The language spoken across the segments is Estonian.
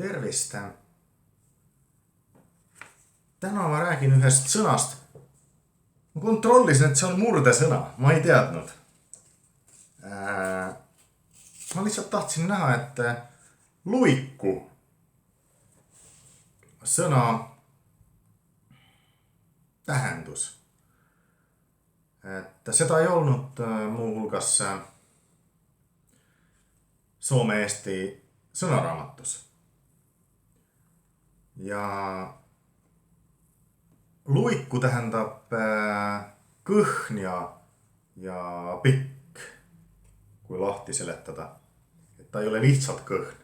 Tervist! Täna ma räägin ühest sõnast. Ma kontrollisin, et see on murdesõna. Ma ei teadnud. Ma lihtsalt tahtsin näha, et luiku sõna tähendus. Et seda ei olnud muuhulgas soome-eesti sõnaraamatus. Ja luiku tähendab kõhn ja pikk, kui lahti seletada. Et ta ei ole lihtsalt kõhn.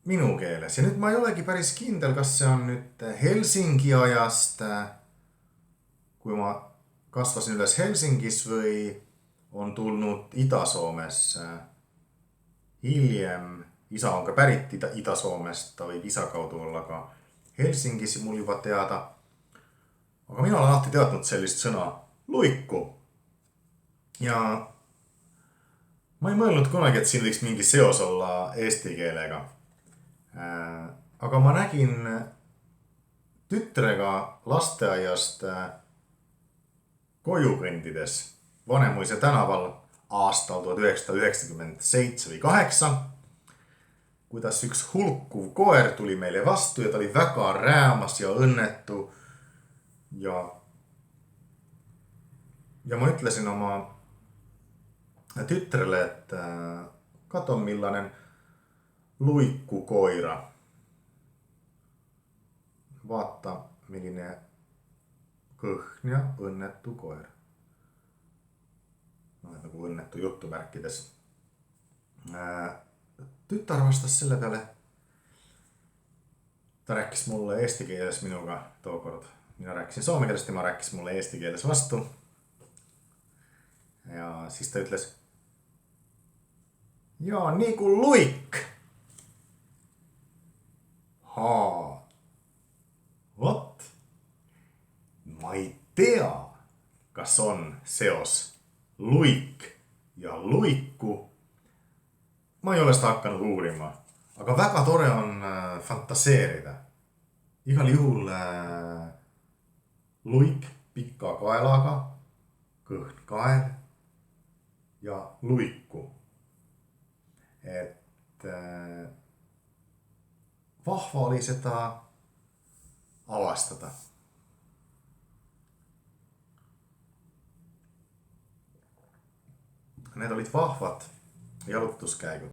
Minu keeles. Ja nüüd ma ei olegi päris kindel, kas see on nüüd Helsingi ajast, kui ma kasvasin üles Helsingis, või on tulnud Ida-Soomes hiljem. Isa on ka pärit Ida-Soomest, ta võib isa kaudu olla ka Helsingis mul juba teada. Aga mina olen alati teadnud sellist sõna luiku. Ja ma ei mõelnud kunagi, et siin võiks mingi seos olla eesti keelega. Aga ma nägin tütrega lasteaiast koju kõndides Vanemuise tänaval aastal 1997 või 8, kuidas üks hulkuv koer tuli meile vastu ja ta oli väga räämas ja õnnetu. Ja ma ütlesin oma tütrele, et kato millainen luikku koira. Vaata, milline kõhn ja õnnetu koer. Nagu õnnetu jutumärkides. Tütar vastas selle peale. Ta rääkis mulle eesti keeles minuga tookord. Mina rääkisin soome keeles, tema rääkis mulle eesti keeles vastu. Ja siis ta ütles, jaa, nii kui luik. Vot, ma ei tea, kas on seos luik ja luiku. Ma ei ole seda hakanud uurima, aga väga tore on fantaseerida. Igal juhul luik pika kaelaga, kõhn kael ja luiku. Et vahva oli seda avastada. Need olid vahvad jalutuskäigud.